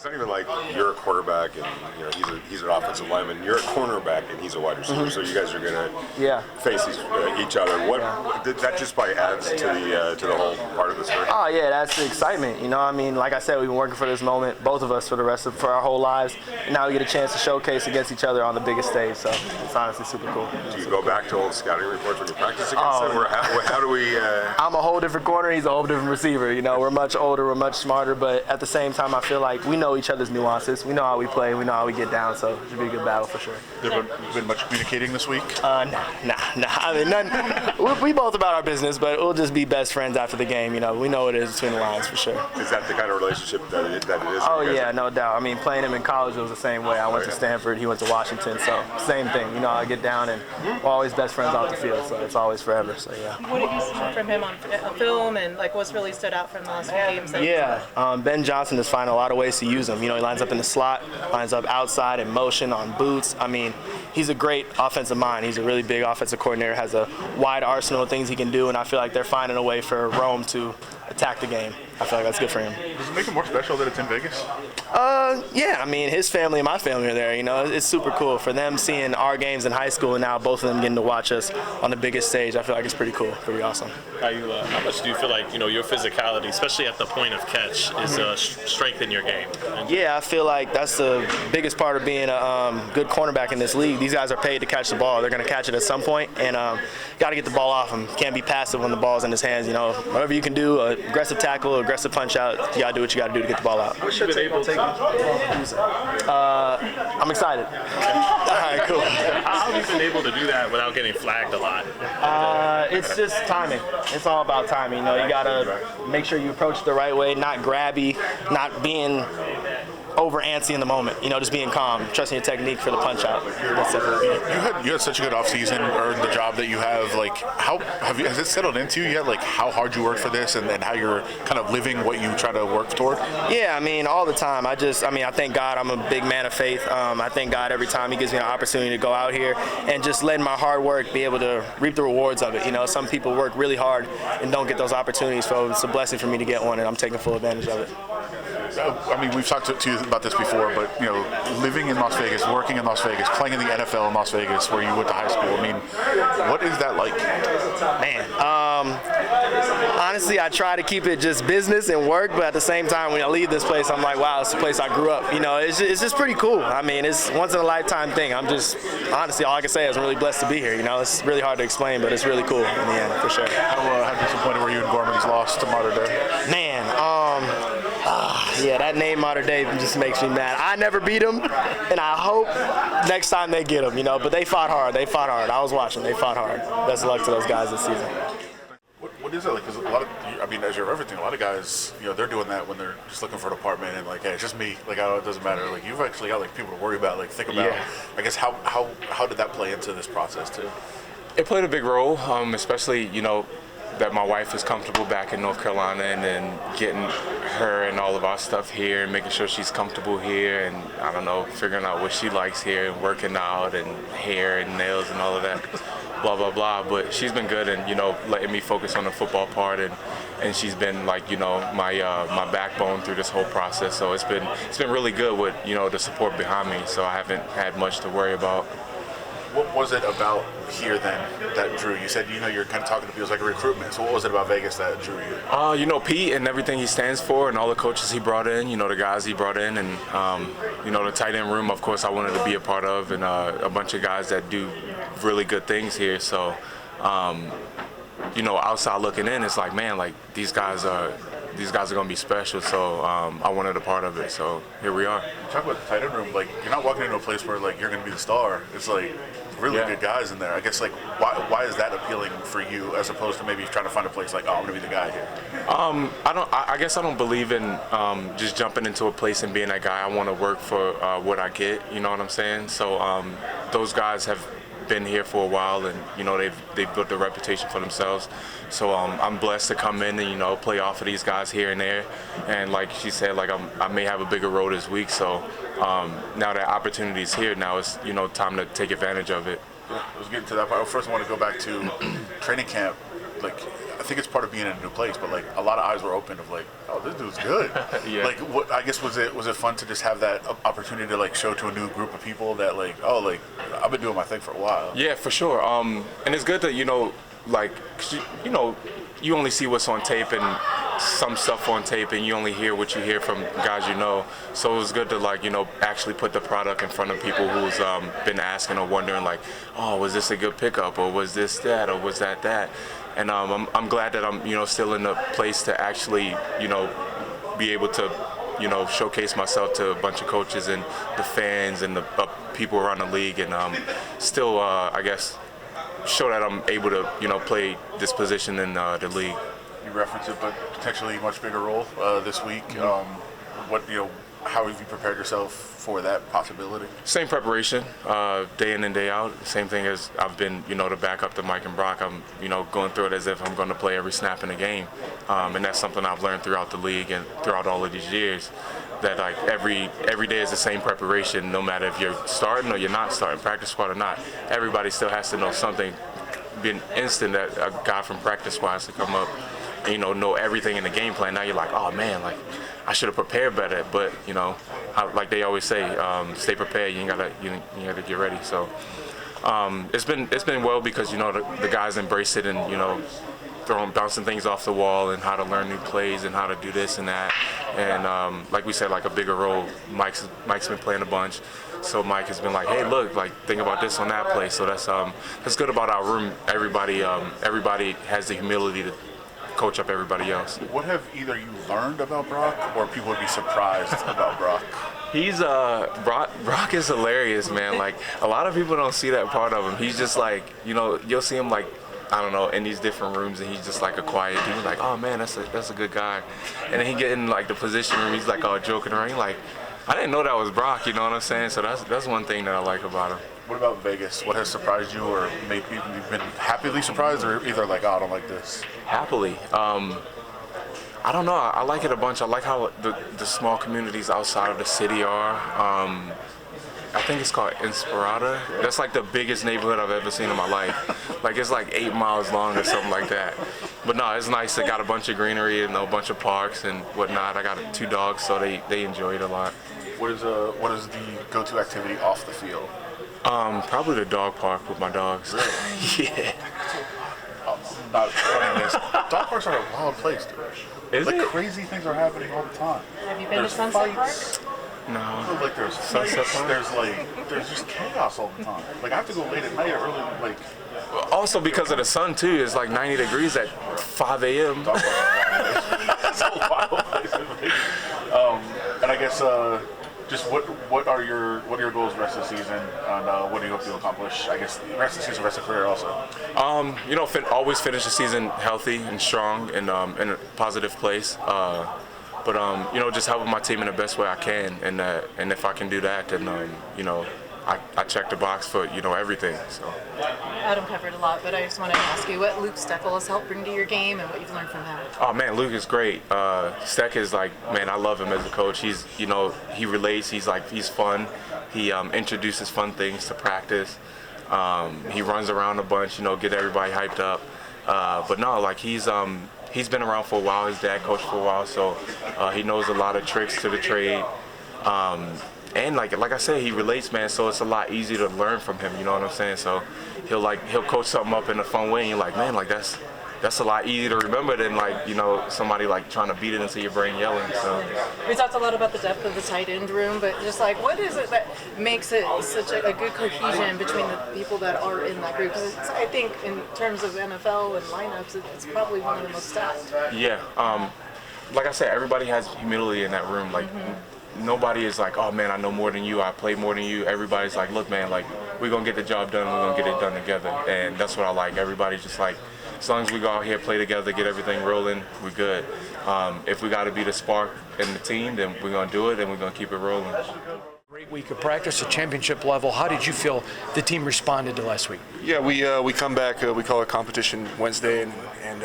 It's not even like you're a quarterback and he's an offensive lineman. You're a cornerback and he's a wide receiver. So you guys are gonna face each other. What did that just by adds to the whole part of this story? Oh yeah, that's the excitement. You know, I mean, like I said, we've been working for this moment, both of us, for our whole lives. And now we get a chance to showcase against each other on the biggest stage. So it's honestly super cool. Do you go back to old scouting reports when you practice against them, or how do we? I'm a whole different corner. He's a whole different receiver. You know, we're much older, we're much smarter, but at the same time, I feel like we know each other's nuances. We know how we play. We know how we get down. So it should be a good battle for sure. There been much communicating this week? Nah. I mean, none. We both about our business, but we'll just be best friends after the game. You know, we know what it is between the lines for sure. Is that the kind of relationship that it is? Oh yeah, no doubt. I mean, playing him in college, it was the same way. I went to Stanford. He went to Washington. So same thing. You know, I get down and we're always best friends off the field. So it's always forever. So yeah. What have you seen from him on film, and like what's really stood out from the last few games? Ben Johnson is finding a lot of ways to use him. You know, he lines up in the slot, lines up outside in motion on boots. I mean, he's a great offensive mind. He's a really big offensive coordinator, has a wide arsenal of things he can do, and I feel like they're finding a way for Rome to attack the game. I feel like that's good for him. Does it make it more special that it's in Vegas? Yeah, I mean, his family and my family are there. You know, it's super cool for them seeing our games in high school, and now both of them getting to watch us on the biggest stage. I feel like it's pretty cool, pretty awesome. How much do you feel like your physicality, especially at the point of catch, is strength in your game? Yeah, I feel like that's the biggest part of being a good cornerback in this league. These guys are paid to catch the ball. They're going to catch it at some point, and got to get the ball off him. Can't be passive when the ball's in his hands. You know, whatever you can do, aggressive tackle, aggressive punch out, you got to do what you got to do to get the ball out. What's your take on taking? I'm excited. All right, cool. How have you been able to do that without getting flagged a lot? It's just timing. It's all about timing. You know, you got to make sure you approach it the right way, not grabby, not being over antsy in the moment, you know, just being calm, trusting your technique for the punch out. That's it. You had such a good offseason, earned the job that you have. Like, has it settled into you yet? Like, how hard you work for this, and how you're kind of living what you try to work toward? Yeah, I mean, all the time. I thank God. I'm a big man of faith. I thank God every time He gives me an opportunity to go out here and just letting my hard work be able to reap the rewards of it. You know, some people work really hard and don't get those opportunities, so it's a blessing for me to get one, and I'm taking full advantage of it. I mean, we've talked to you about this before, but, you know, living in Las Vegas, working in Las Vegas, playing in the NFL in Las Vegas, where you went to high school, I mean, what is that like? Man, honestly, I try to keep it just business and work, but at the same time, when I leave this place, I'm like, wow, it's the place I grew up. You know, it's just pretty cool. I mean, it's once in a lifetime thing. I'm just, honestly, all I can say is I'm really blessed to be here. You know, it's really hard to explain, but it's really cool in the end, for sure. How disappointed were you in Gorman's loss to Mater Dei? Man, yeah, that name Mater Dei just makes me mad. I never beat them, and I hope next time they get them, you know. But they fought hard. I was watching. They fought hard. Best of luck to those guys this season. What is it like? Because a lot of, I mean, as you're everything, a lot of guys, you know, they're doing that when they're just looking for an apartment and like, hey, it's just me. Like, oh, it doesn't matter. Like, you've actually got like people to worry about. Like, think about. Yeah. I guess how did that play into this process too? It played a big role, especially, you know, that my wife is comfortable back in North Carolina, and then getting her and all of our stuff here and making sure she's comfortable here, and I don't know, figuring out what she likes here and working out and hair and nails and all of that, blah, blah, blah. But she's been good and, you know, letting me focus on the football part, and she's been like, you know, my backbone through this whole process. So it's been really good with, you know, the support behind me, so I haven't had much to worry about. What was it about here then that drew you? You said, you know, you're kind of talking to people, it's like a recruitment. So what was it about Vegas that drew you? You know, Pete and everything he stands for and all the coaches he brought in, you know, the guys he brought in, and, you know, the tight end room, of course, I wanted to be a part of, and a bunch of guys that do really good things here. So, you know, outside looking in, it's like, man, like these guys are going to be special, so I wanted a part of it, so here we are. Talk about the tight end room, like you're not walking into a place where like you're going to be the star. It's like really good guys in there. I guess like why is that appealing for you as opposed to maybe trying to find a place like, oh, I'm going to be the guy here? I guess I don't believe in just jumping into a place and being that guy. I want to work for what I get, you know what I'm saying? So those guys have been here for a while, and you know they've built a reputation for themselves. So I'm blessed to come in and, you know, play off of these guys here and there. And like she said, like I may have a bigger role this week. So now that opportunity's here, now it's, you know, time to take advantage of it. Yeah, I was getting to that part. First, I want to go back to training camp. Like, think it's part of being in a new place, but like a lot of eyes were open of like, oh, this dude's good. Yeah. Like, what I guess was it fun to just have that opportunity to like show to a new group of people that like, oh, like I've been doing my thing for a while. Yeah, for sure. And it's good that like, 'cause you only see what's on tape and some stuff on tape, and you only hear what you hear from guys you know. So it was good to like actually put the product in front of people who's been asking or wondering like, oh, was this a good pickup, or was this that, or was that. And I'm glad that I'm still in a place to actually be able to showcase myself to a bunch of coaches and the fans and the people around the league, and still I guess show that I'm able to play this position in the league. You referenced it, but potentially much bigger role this week. What how have you prepared yourself for that possibility? Same preparation, day in and day out. Same thing as I've been, to back up to Mike and Brock. I'm, going through it as if I'm going to play every snap in the game, and that's something I've learned throughout the league and throughout all of these years. That like every day is the same preparation, no matter if you're starting or you're not starting, practice squad or not. Everybody still has to know something. Been instant that a guy from practice squad has to come up, and, know everything in the game plan. Now you're like, oh man, like I should have prepared better. But like they always say, stay prepared. You gotta get ready. So it's been well because the guys embrace it and bouncing things off the wall and how to learn new plays and how to do this and that. And like we said, like a bigger role. Mike's been playing a bunch. So Mike has been like, hey, look, like think about this on that play. So that's good about our room. Everybody has the humility to coach up everybody else. What have either you learned about Brock or people would be surprised about Brock? He's Brock is hilarious, man. Like a lot of people don't see that part of him. He's just like, you'll see him like, I don't know, in these different rooms, and he's just like a quiet dude. Like, oh man, that's a good guy. And then he get in like the position room, he's like all joking around. He's like, I didn't know that was Brock. You know what I'm saying? So that's one thing that I like about him. What about Vegas? What has surprised you, or maybe you've been happily surprised, or either like, oh, I don't like this? Happily. I don't know. I like it a bunch. I like how the small communities outside of the city are. I think it's called Inspirada. That's like the biggest neighborhood I've ever seen in my life. Like it's like 8 miles long or something like that. But no, it's nice. They got a bunch of greenery and a bunch of parks and whatnot. I got 2 dogs, so they enjoy it a lot. What is the go-to activity off the field? Probably the dog park with my dogs. Really? Yeah. Not running this. Dog parks are a wild place, dude. Is it? Crazy things are happening all the time. Have you been to Sunset Park? No. Like there's Sunset fights, Park? there's just chaos all the time. Like I have to go late at night or early, like. Also because of the sun too, it's like 90 degrees at 5 a.m. Dog parks are a wild place. And I guess just what are your goals the rest of the season, and what do you hope to accomplish? I guess the rest of the season, rest of the career also. Always finish the season healthy and strong and in a positive place. But just helping my team in the best way I can, and if I can do that, then I check the box for everything. So. Adam covered a lot, but I just wanted to ask you what Luke Steckel has helped bring to your game and what you've learned from him. Oh man, Luke is great. Steck is like, man, I love him as a coach. He's he relates. He's fun. He introduces fun things to practice. He runs around a bunch, get everybody hyped up. But no, like he's been around for a while. His dad coached for a while, so he knows a lot of tricks to the trade. And like I said, he relates, man. So it's a lot easier to learn from him. You know what I'm saying? So he'll coach something up in a fun way, and you're like, man, like that's a lot easier to remember than somebody like trying to beat it into your brain yelling. So we talked a lot about the depth of the tight end room, but just like what is it that makes it such a good cohesion between the people that are in that group? Because I think in terms of NFL and lineups, it's probably one of the most stacked. Yeah. Like I said, everybody has humility in that room. Like. Nobody is like, oh man, I know more than you, I play more than you. Everybody's like, look man, like we're gonna get the job done, we're gonna get it done together. And that's what I like. Everybody's just like, as long as we go out here, play together, get everything rolling, we're good. If we gotta be the spark in the team, then we're gonna do it and we're gonna keep it rolling. Great week of practice at championship level. How did you feel the team responded to last week? Yeah, we come back. We call it competition Wednesday, and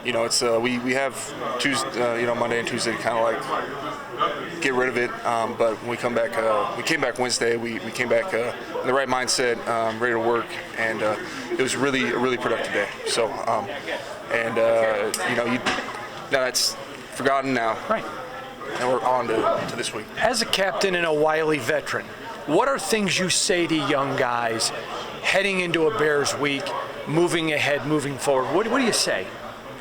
it's we have Tuesday, Monday and Tuesday to kind of like get rid of it. But when we came back Wednesday. We came back in the right mindset, ready to work, and it was a really productive day. So, now it's forgotten now. Right. And we're on to this week. As a captain and a wily veteran, what are things you say to young guys heading into a Bears week, moving ahead, moving forward? What do you say?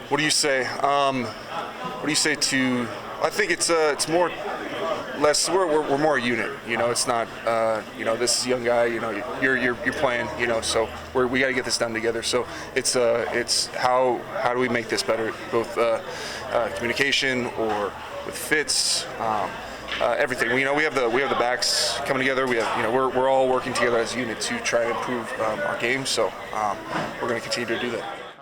What do you say? What do you say to? I think it's more. Less, we're more a unit, It's not, this is a young guy, You're playing, So we got to get this done together. So it's how do we make this better, both communication or with fits, everything. We have the backs coming together. We're all working together as a unit to try to improve our game. So we're going to continue to do that.